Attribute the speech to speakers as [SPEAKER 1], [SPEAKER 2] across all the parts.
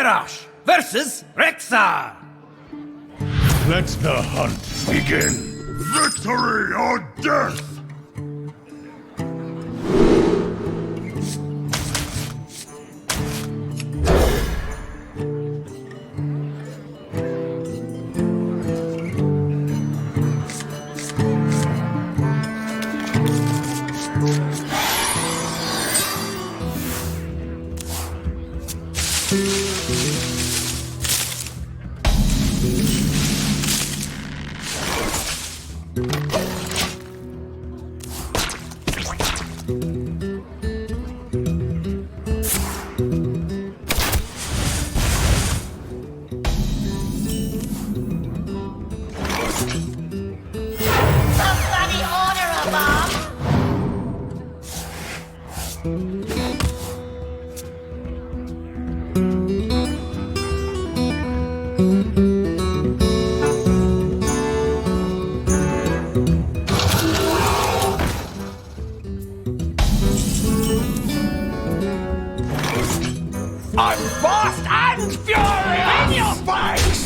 [SPEAKER 1] Garrosh versus Rexa.
[SPEAKER 2] Let the hunt begin. Victory or death!
[SPEAKER 3] Somebody order a bomb!
[SPEAKER 1] I'm fast and furious! In your face!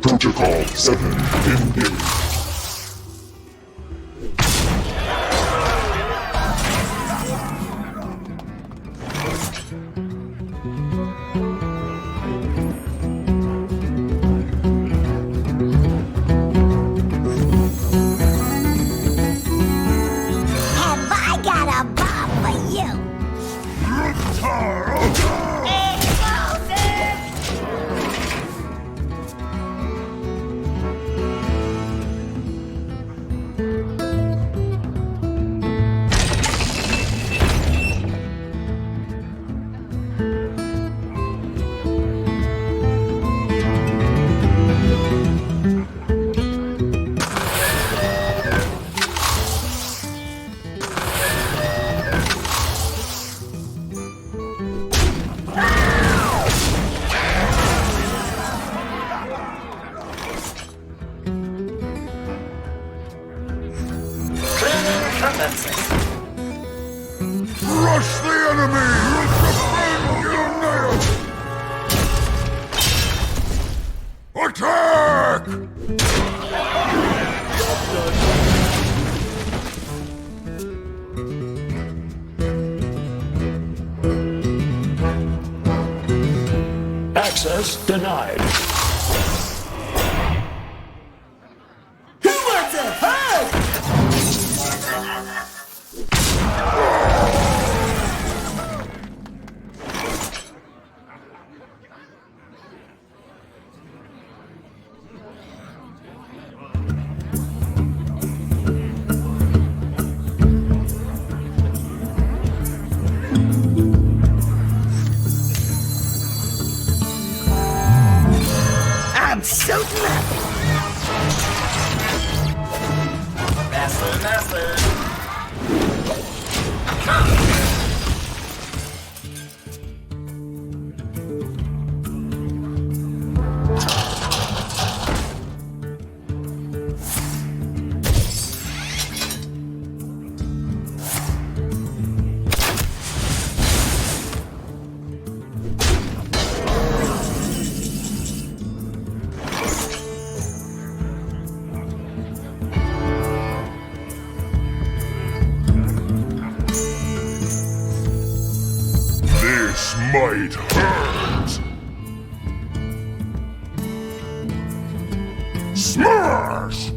[SPEAKER 2] Protocol 7 engaged.
[SPEAKER 3] Have I got a bomb for you? Explosive!
[SPEAKER 2] Rush the enemy! Unite! Attack!
[SPEAKER 4] Access denied.
[SPEAKER 1] Who wants a hug? I'm so glad. Master.
[SPEAKER 2] This might hurt! Smash!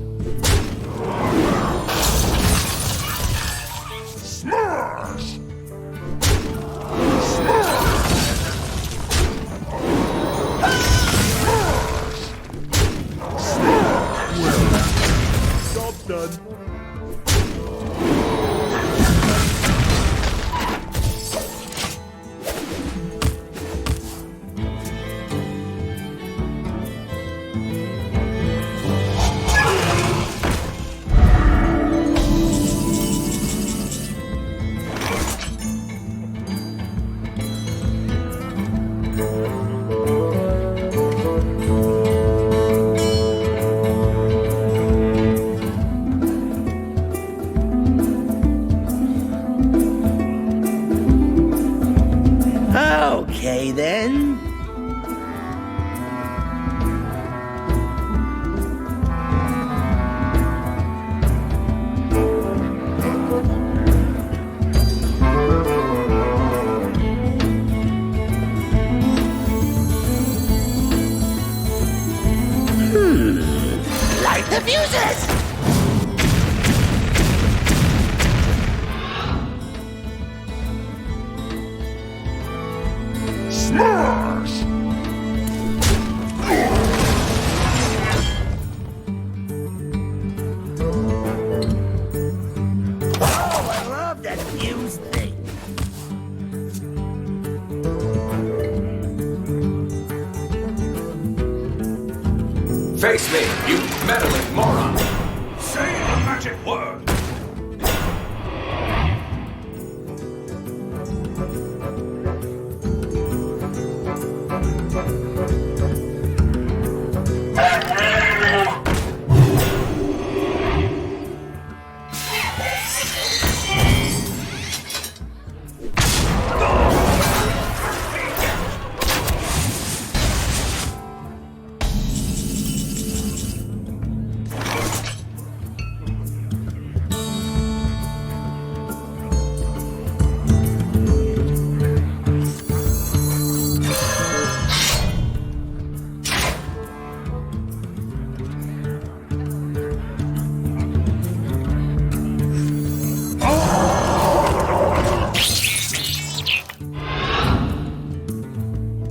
[SPEAKER 2] Smash! Smash!
[SPEAKER 1] done.
[SPEAKER 4] Okay, then.
[SPEAKER 3] Light the fuses!
[SPEAKER 2] Smash!
[SPEAKER 4] Oh, I love that fuse thing.
[SPEAKER 1] Face me, you meddling moron! Say the magic word!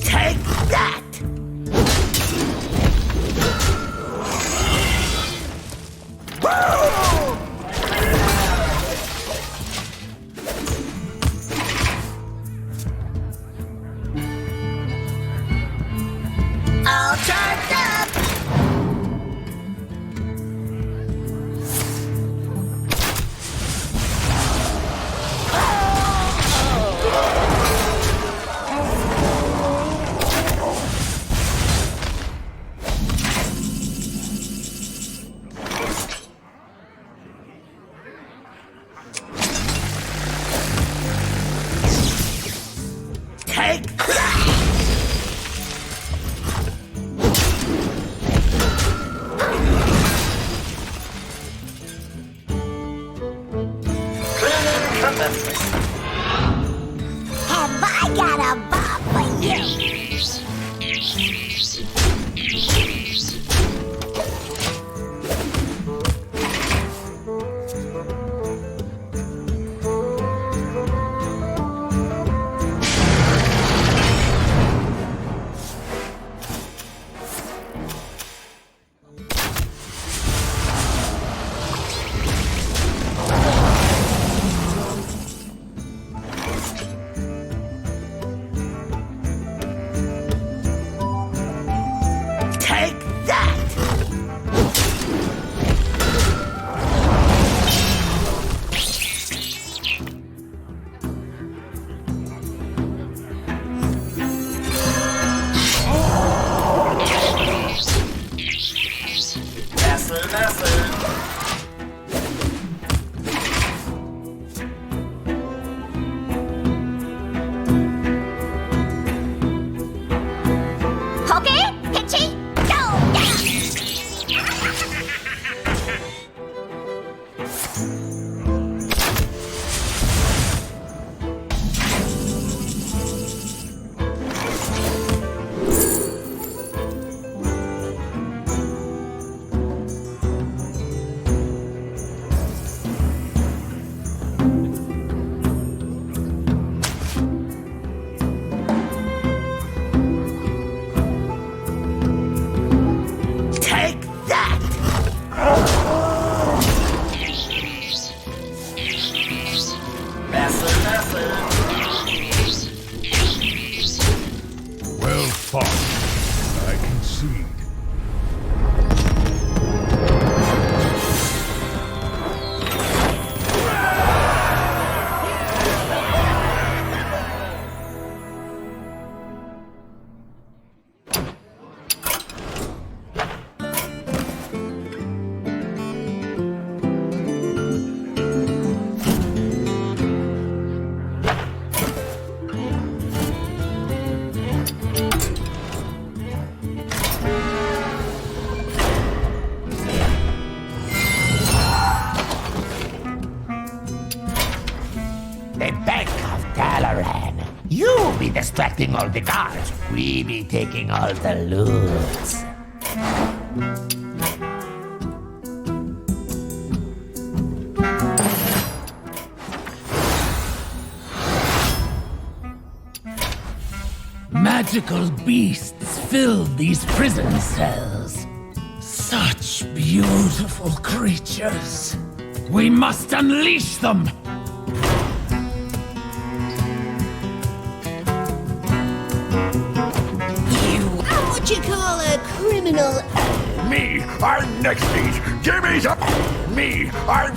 [SPEAKER 4] Take that!
[SPEAKER 3] All charged up!
[SPEAKER 4] Take that!
[SPEAKER 3] Have I got a bomb for you?
[SPEAKER 4] the Bank of Dalaran. You be distracting all the guards. We be taking all the loot. Magical beasts fill these prison cells. Such beautiful creatures. We must unleash them!
[SPEAKER 3] What you call a criminal?
[SPEAKER 2] Me, I'm next beat. Give me some. Me, I'm.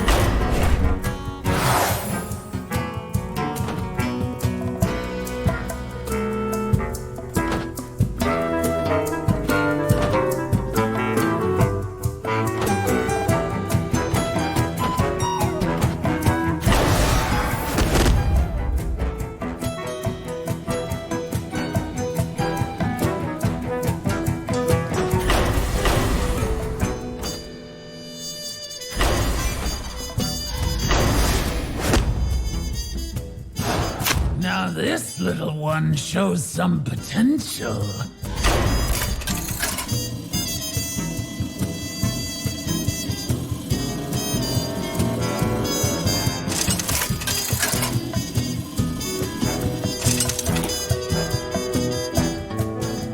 [SPEAKER 4] Now this little one shows some potential.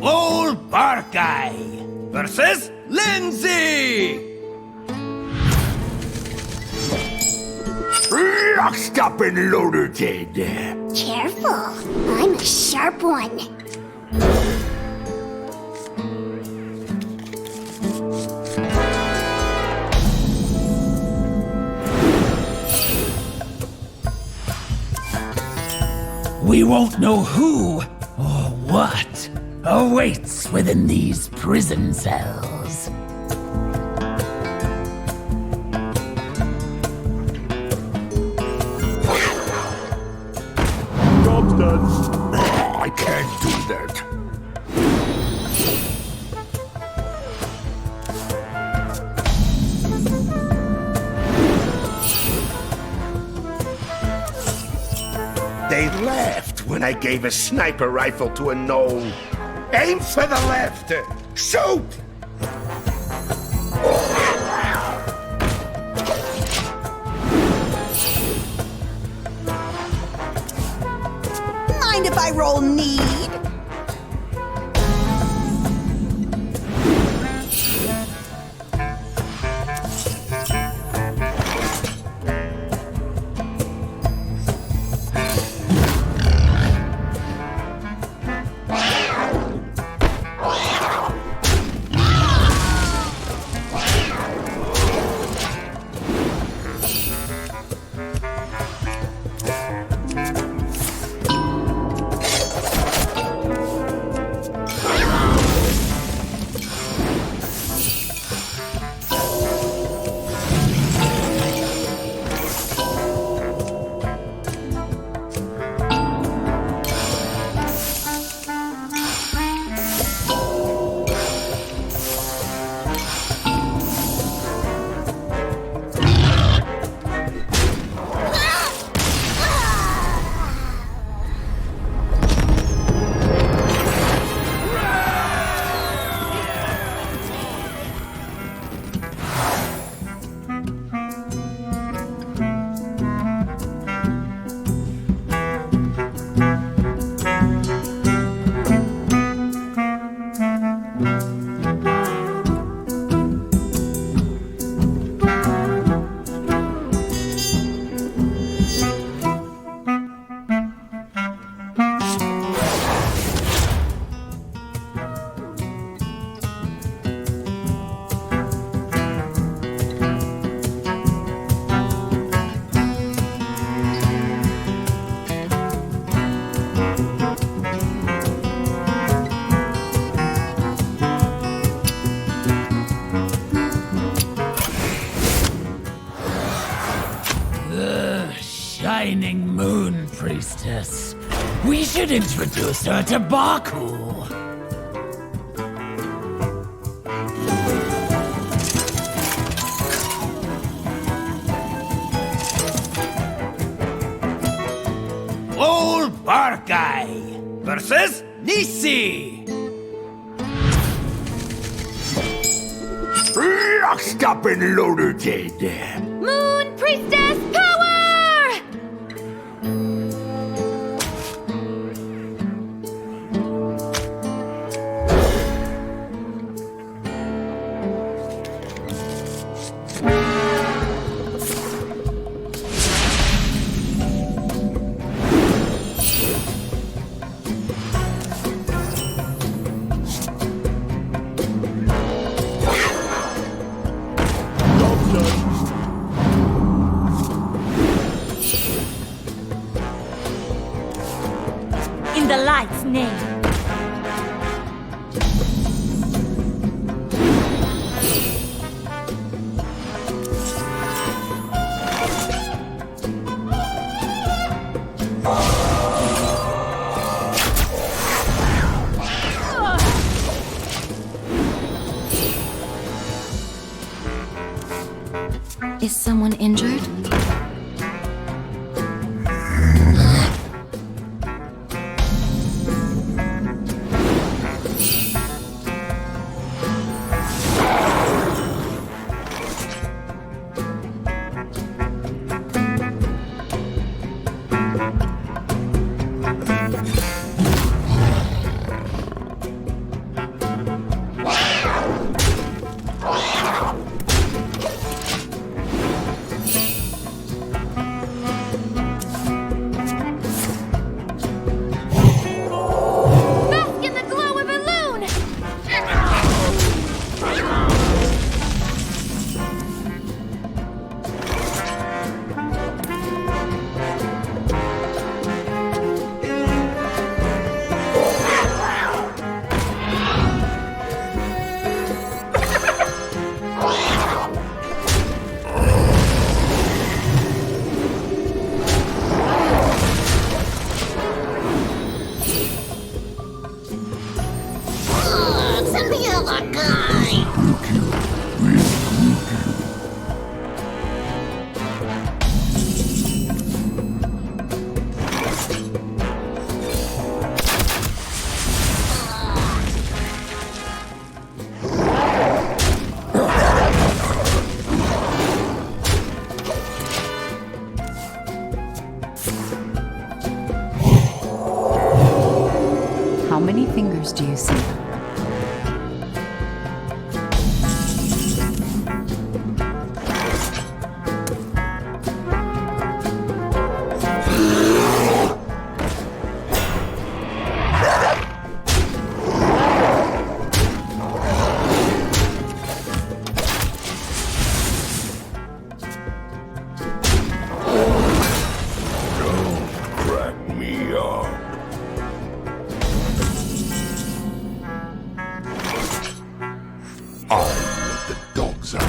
[SPEAKER 4] Old Bark Guy versus Lindsay!
[SPEAKER 2] Locked up and loaded.
[SPEAKER 3] Careful. I'm a sharp one.
[SPEAKER 4] We won't know who or what awaits within these prison cells.
[SPEAKER 2] Job's done. Oh, I can't do that.
[SPEAKER 5] They laughed when I gave a sniper rifle to a gnome. Aim for the left! Shoot!
[SPEAKER 3] Mind if I roll need?
[SPEAKER 4] Shining Moon Priestess. We should introduce her to Baku.
[SPEAKER 6] Old Bar Guy versus Nisi.
[SPEAKER 2] Locked up and loaded.
[SPEAKER 3] Moon Priestess power! In the light's name. Is someone injured? Bask in the glow of a loon! It's the other guy!
[SPEAKER 7] How many fingers do you see?
[SPEAKER 2] Crack me up. I'll let the dogs out.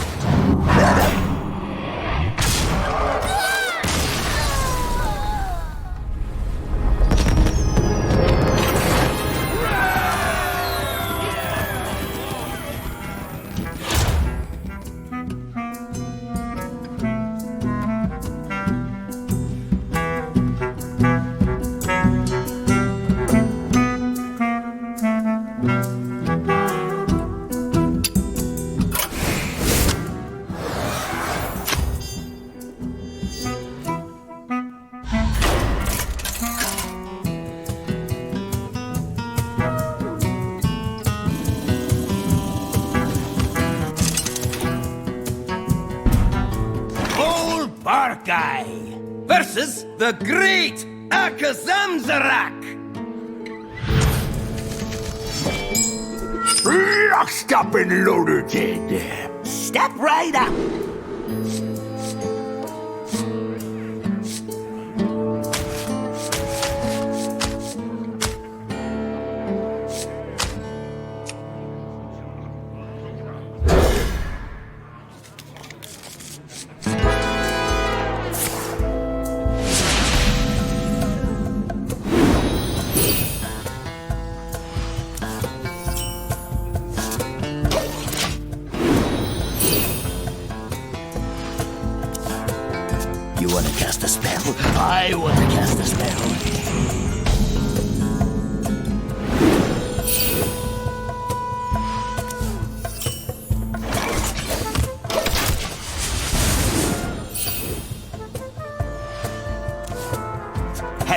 [SPEAKER 6] Old Bar Guy versus the great Akazamzarak.
[SPEAKER 2] Locked up and loaded.
[SPEAKER 6] Step right up.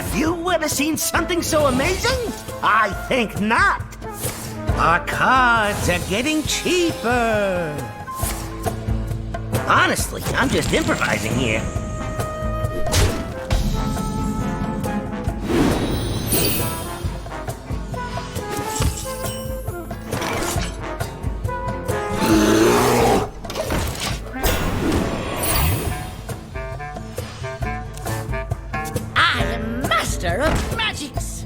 [SPEAKER 6] Have you ever seen something so amazing? I think not. Our cards are getting cheaper. Honestly, I'm just improvising here.
[SPEAKER 3] I am master of magics.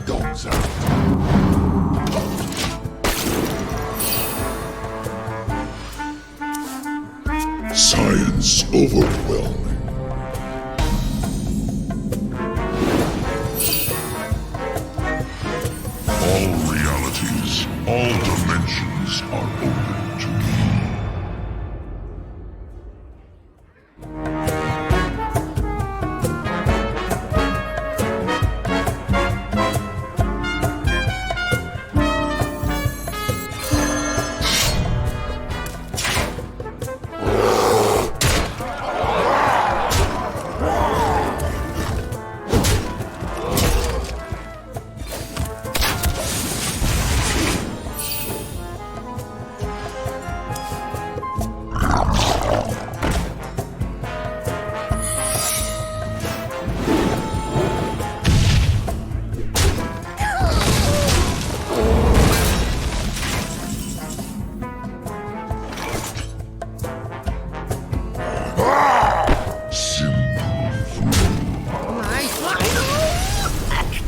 [SPEAKER 2] Dogs out. Science overwhelming. All realities, all dimensions are open to me.
[SPEAKER 3] My final act.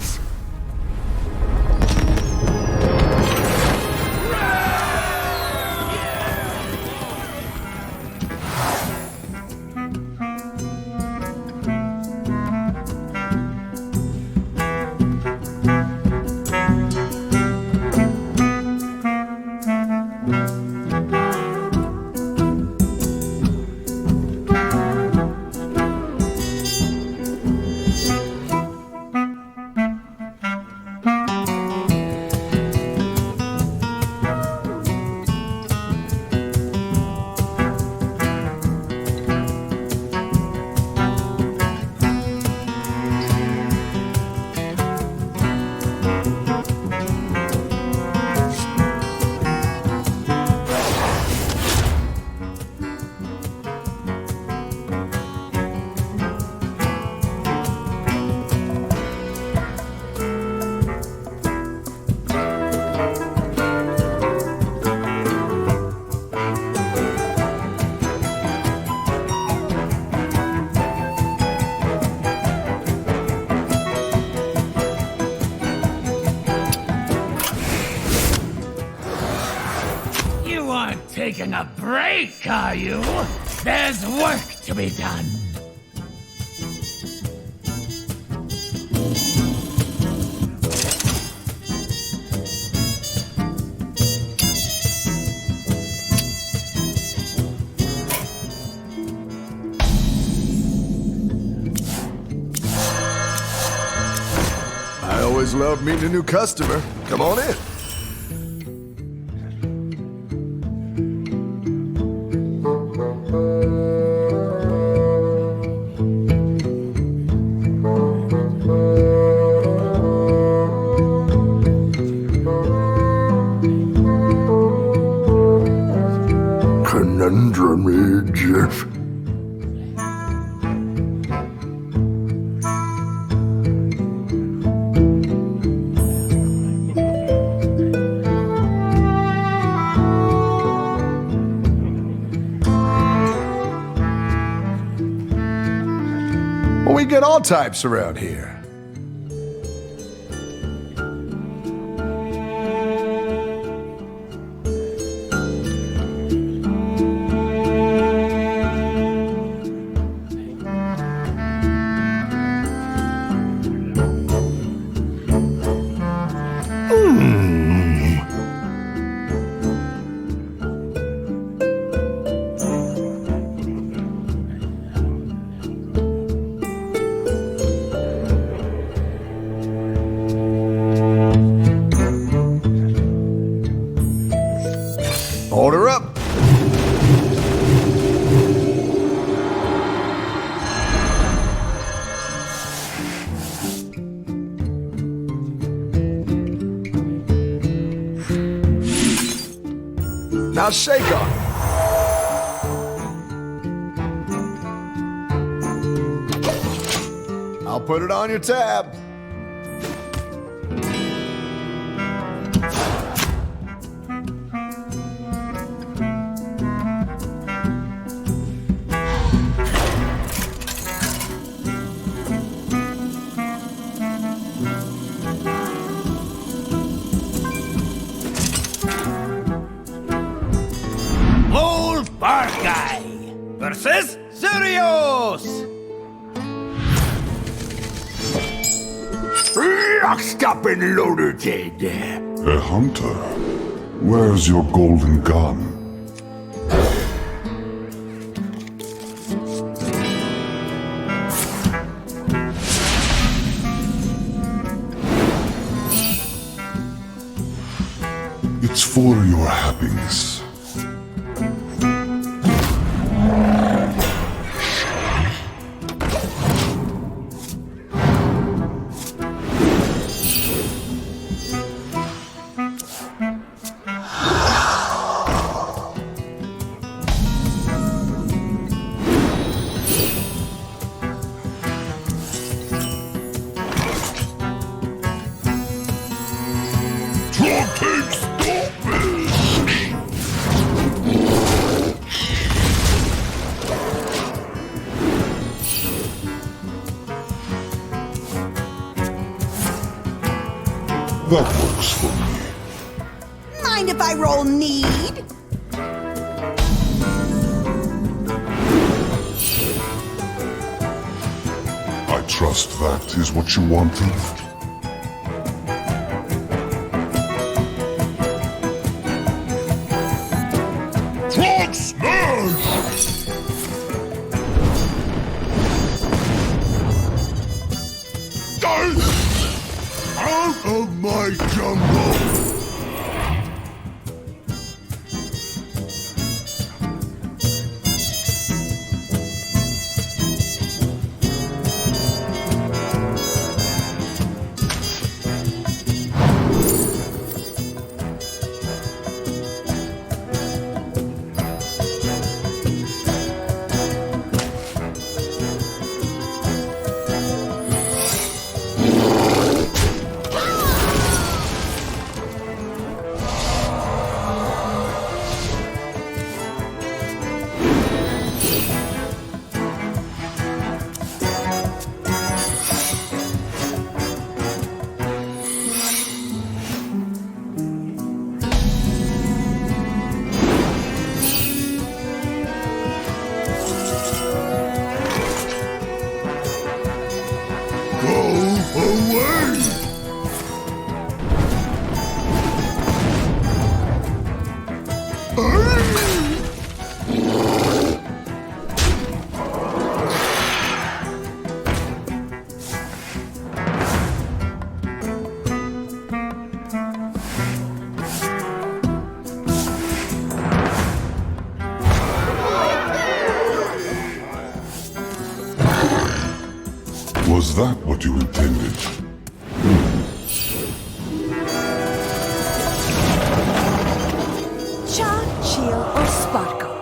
[SPEAKER 4] You aren't taking a break, are you? There's work to be done.
[SPEAKER 8] I always love meeting a new customer. Come on in.
[SPEAKER 2] Conundrum Jeff.
[SPEAKER 8] Well, we get all types around here. Order up. Now shake on. I'll put it on your tab.
[SPEAKER 6] Old Bar Guy versus Sirius!
[SPEAKER 5] Locked up and loaded.
[SPEAKER 2] A hunter? Where's your golden gun? It's for your happiness. That works for me.
[SPEAKER 3] Mind if I roll need?
[SPEAKER 2] I trust that is what you wanted. Frog smash! Out of my jungle! Was that what you intended?
[SPEAKER 3] Charge, chill, or sparkle?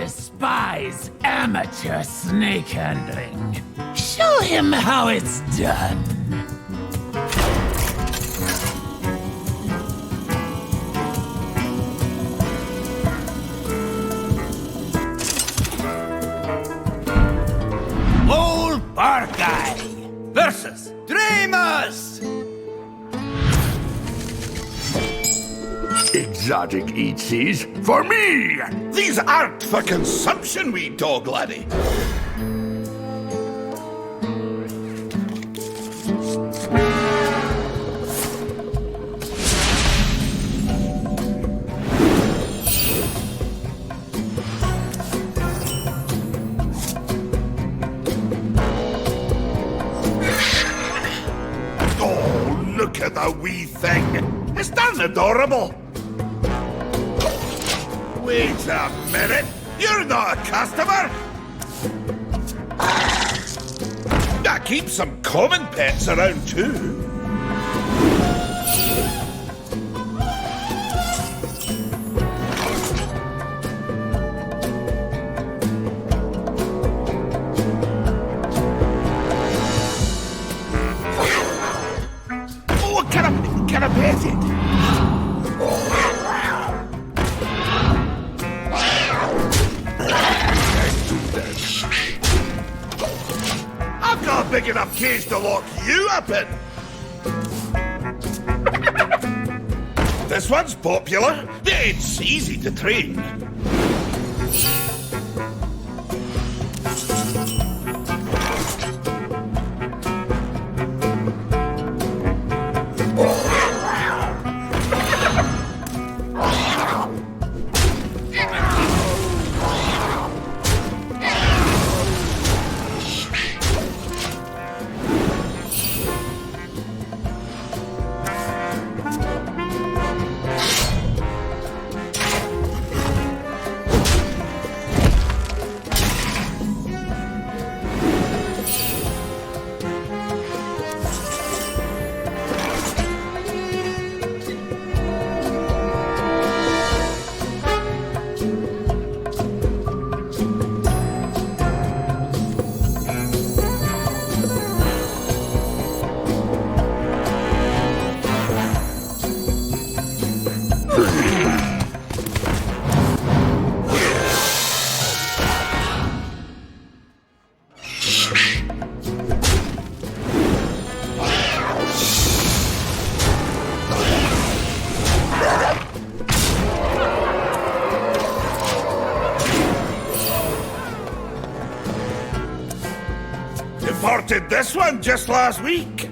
[SPEAKER 4] despise amateur snake handling. Show him how it's done.
[SPEAKER 1] Old Bar Guy versus Dreamers!
[SPEAKER 5] Exotic eatsies for me! These aren't for consumption, wee dog laddie. Oh, look at the wee thing! It's done adorable! Wait a minute! You're not a customer! I keep some common pets around too. Oh, can I pet it? I've got a big enough cage to lock you up in. This one's popular. It's easy to train. Imported this one just last week.